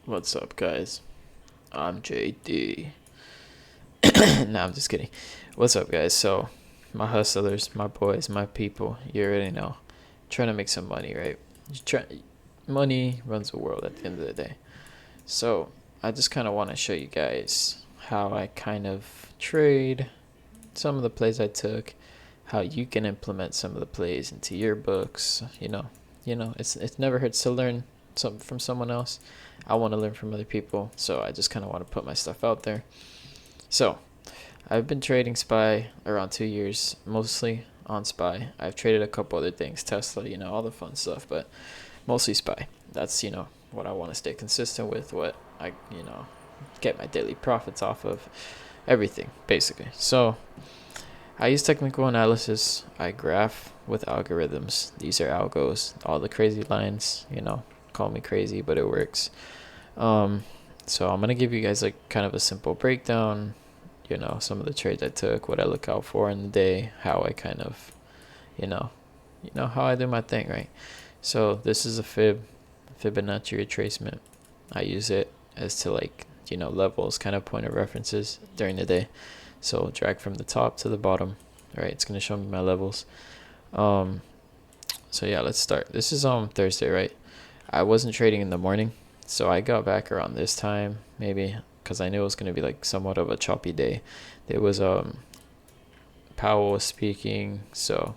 What's up, guys? I'm JD. Nah, I'm just kidding. What's up, guys? So, my hustlers, my boys, my people, you already know. Trying to make some money, right? Money runs the world at the end of the day. So, I just kind of want to show you guys how I kind of trade, some of the plays I took, how you can implement some of the plays into your books. It's never hurts to learn something from someone else. I want to learn from other people, so I just kind of want to put my stuff out there. So, I've been trading SPY around 2 years, mostly on SPY. I've traded a couple other things, Tesla, all the fun stuff, but mostly SPY. That's, what I want to stay consistent with, what I get my daily profits off of, everything, basically. So, I use technical analysis. I graph with algorithms. These are algos, all the crazy lines, call me crazy, but it works. Um, so I'm gonna give you guys like kind of a simple breakdown, some of the trades I took, what I look out for in the day, how I kind of, you know, how I do my thing, right? So this is a Fibonacci retracement. I use it as to like, levels, kind of point of references during the day. So drag from the top to the bottom, right? It's gonna show me my levels. Um, so yeah, let's start. This is Thursday, right? I wasn't trading in the morning, so I got back around this time, maybe, because I knew it was going to be like somewhat of a choppy day. There was Powell was speaking, so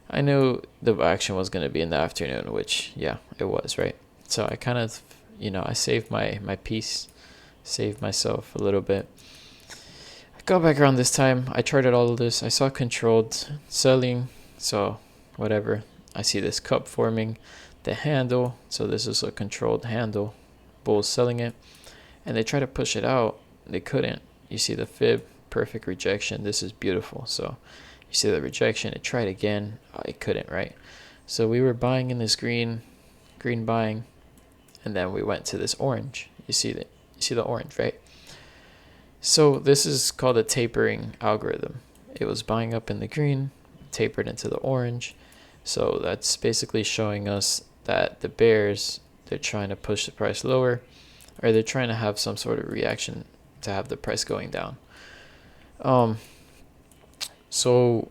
I knew the action was going to be in the afternoon, which yeah, it was, right? So I kind of, I saved my piece, saved myself a little bit. I got back around this time. I charted all of this. I saw controlled selling, so whatever. I see this cup forming, the handle. So this is a controlled handle. Bulls selling it, and they try to push it out. They couldn't. You see the fib, perfect rejection. This is beautiful. So you see the rejection. It tried again. It couldn't, right? So we were buying in this green buying, and then we went to this orange. You see the orange, right? So this is called a tapering algorithm. It was buying up in the green, tapered into the orange. So that's basically showing us that the bears, they're trying to push the price lower, or they're trying to have some sort of reaction to have the price going down. So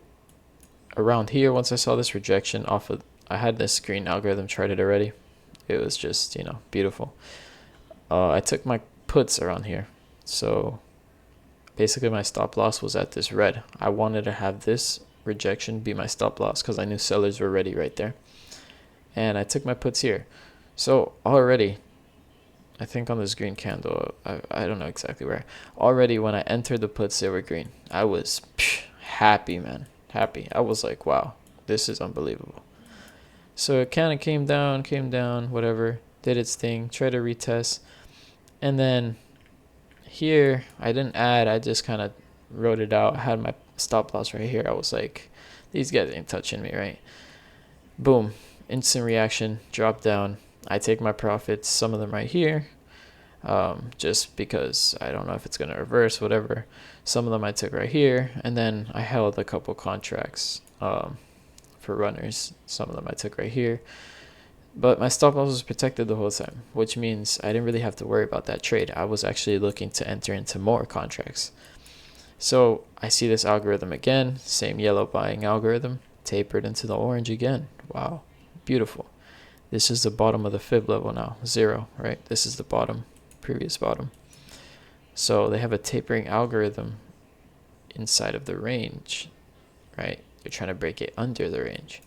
around here, once I saw this rejection off of, I had this green algorithm charted already. It was just, beautiful. I took my puts around here. So basically my stop loss was at this red. I wanted to have this rejection be my stop loss because I knew sellers were ready right there. And I took my puts here. So already, I think on this green candle, I don't know exactly where. Already when I entered the puts, they were green. I was happy, man. Happy. I was like, wow, this is unbelievable. So it kind of came down, whatever. Did its thing, tried to retest. And then here, I didn't add. I just kind of wrote it out. I had my stop loss right here. I was like, these guys ain't touching me, right? Boom. Instant reaction. Drop down. I take my profits, some of them right here, just because I don't know if it's going to reverse, whatever. Some of them I took right here, and then I held a couple contracts for runners. Some of them I took right here. But my stop loss was protected the whole time, which means I didn't really have to worry about that trade. I was actually looking to enter into more contracts. So I see this algorithm again, same yellow buying algorithm, tapered into the orange again. Wow, beautiful. This is the bottom of the fib level now, 0, right? This is the bottom, previous bottom. So they have a tapering algorithm inside of the range, right? They're trying to break it under the range.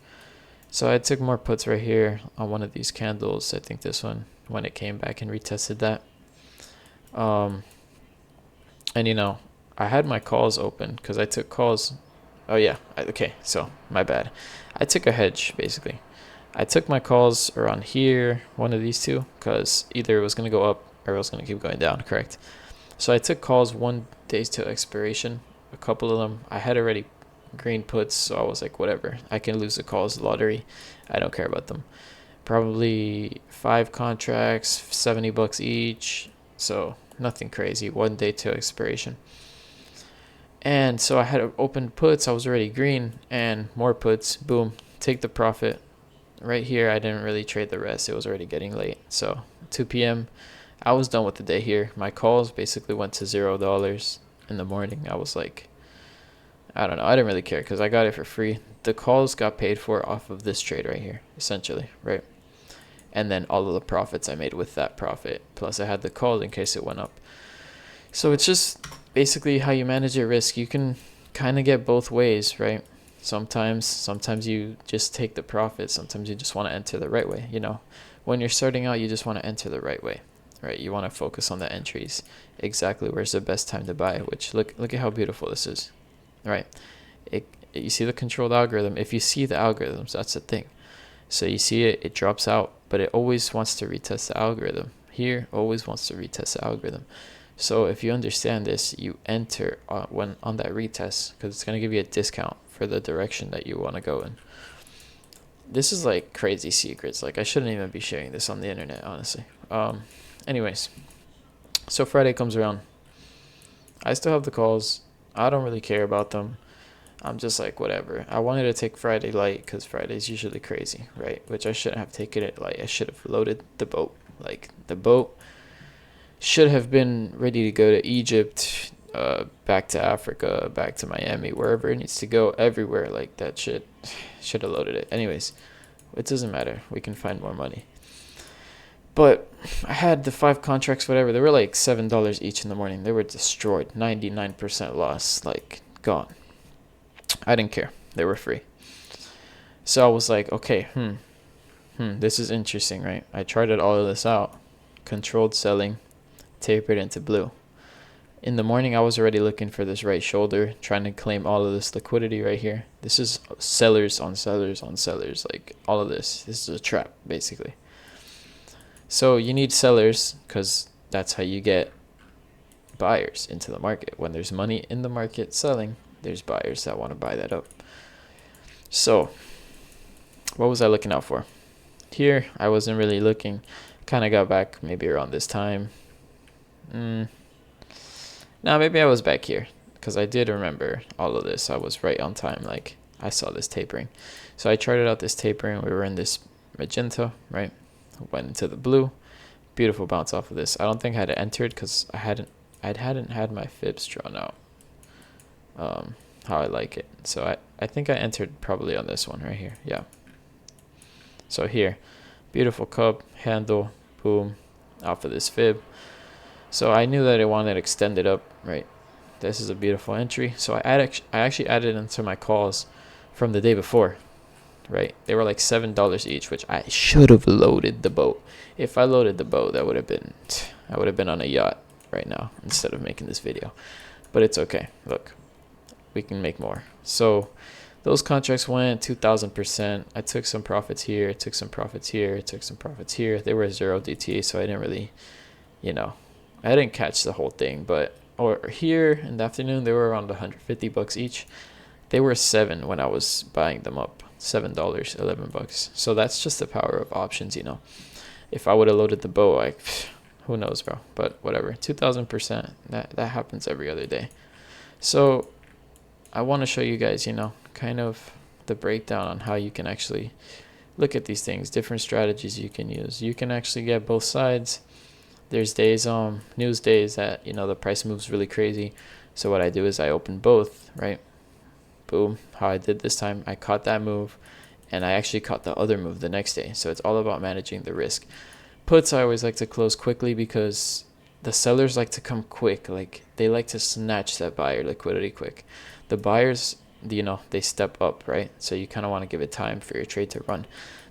So I took more puts right here on one of these candles. I think this one, when it came back and retested that. And I had my calls open because I took calls. Oh yeah, okay, so my bad. I took a hedge basically. I took my calls around here, one of these two, because either it was going to go up or it was going to keep going down, correct? So I took calls 1 day to expiration. A couple of them, I had already green puts, so I was like, whatever. I can lose the calls lottery. I don't care about them. Probably 5 contracts, $70 each. So nothing crazy. 1 day to expiration. And so I had open puts. I was already green and more puts. Boom. Take the profit. Right here, I didn't really trade the rest. It was already getting late. So 2 p.m., I was done with the day here. My calls basically went to $0 in the morning. I was like, I don't know. I didn't really care because I got it for free. The calls got paid for off of this trade right here, essentially, right? And then all of the profits I made with that profit. Plus I had the call in case it went up. So it's just basically how you manage your risk. You can kind of get both ways, right? Sometimes you just take the profit. Sometimes you just want to enter the right way. You know, when you're starting out, you just want to enter the right way, right? You want to focus on the entries, exactly where's the best time to buy. Which look at how beautiful this is, right? You see the controlled algorithm. If you see the algorithms, that's the thing. So you see it drops out, but it always wants to retest the algorithm. Here, always wants to retest the algorithm. So if you understand this, you enter when on that retest, because it's going to give you a discount for the direction that you want to go in. This is like crazy secrets. Like I shouldn't even be sharing this on the internet, honestly. Anyways, so Friday comes around. I still have the calls. I don't really care about them. I'm just like, whatever. I wanted to take Friday light because Friday's usually crazy, right? Which I shouldn't have taken it light. I should have loaded the boat. Like, the boat should have been ready to go to Egypt, back to Africa, back to Miami, wherever it needs to go, everywhere. Like, that shit should have loaded it. Anyways, it doesn't matter. We can find more money. But I had the 5 contracts, whatever. They were like $7 each in the morning. They were destroyed. 99% loss. Like, gone. I didn't care. They were free. So I was like, okay, this is interesting, right? I charted all of this out. Controlled selling, tapered into blue. In the morning, I was already looking for this right shoulder, trying to claim all of this liquidity right here. This is sellers on sellers on sellers, like all of this. This is a trap, basically. So you need sellers because that's how you get buyers into the market. When there's money in the market selling, there's buyers that want to buy that up. So what was I looking out for? Here, I wasn't really looking. Kind of got back maybe around this time. Now maybe I was back here because I did remember all of this. I was right on time. Like, I saw this tapering. So I charted out this tapering. We were in this magenta, right? Went into the blue. Beautiful bounce off of this. I don't think I had entered because I hadn't had my fibs drawn out. How I like it. So I think I entered probably on this one right here. Yeah. So here, beautiful cup, handle, boom, off of this fib. So I knew that I wanted to extend it up, right? This is a beautiful entry. So I actually added into my calls from the day before, right? They were like $7 each, which I should have loaded the boat. If I loaded the boat, I would have been on a yacht right now instead of making this video. But it's okay. Look, we can make more. So those contracts went 2,000%. I took some profits here, took some profits here, took some profits here. They were 0 DT, so I didn't really, I didn't catch the whole thing. But or here in the afternoon, they were around $150 each. They were 7 when I was buying them up. $7, $11. So that's just the power of options, If I would have loaded the boat, who knows, bro? But whatever, 2,000%. That happens every other day. So I want to show you guys, kind of the breakdown on how you can actually look at these things, different strategies you can use. You can actually get both sides. There's days, news days that, the price moves really crazy. So what I do is I open both, right? Boom, how I did this time. I caught that move and I actually caught the other move the next day. So it's all about managing the risk. Puts, I always like to close quickly because the sellers like to come quick. Like, they like to snatch that buyer liquidity quick. The buyers, they step up, right? So you kind of want to give it time for your trade to run.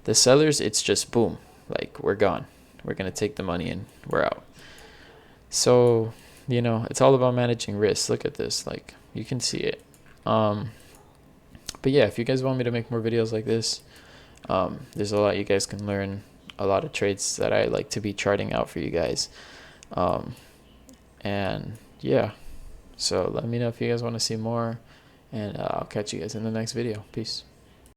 The sellers, it's just boom, like, we're gone. We're going to take the money and we're out. So, it's all about managing risk. Look at this. Like, you can see it. But yeah, if you guys want me to make more videos like this, there's a lot you guys can learn, a lot of trades that I like to be charting out for you guys. And yeah, so let me know if you guys want to see more, and I'll catch you guys in the next video. Peace.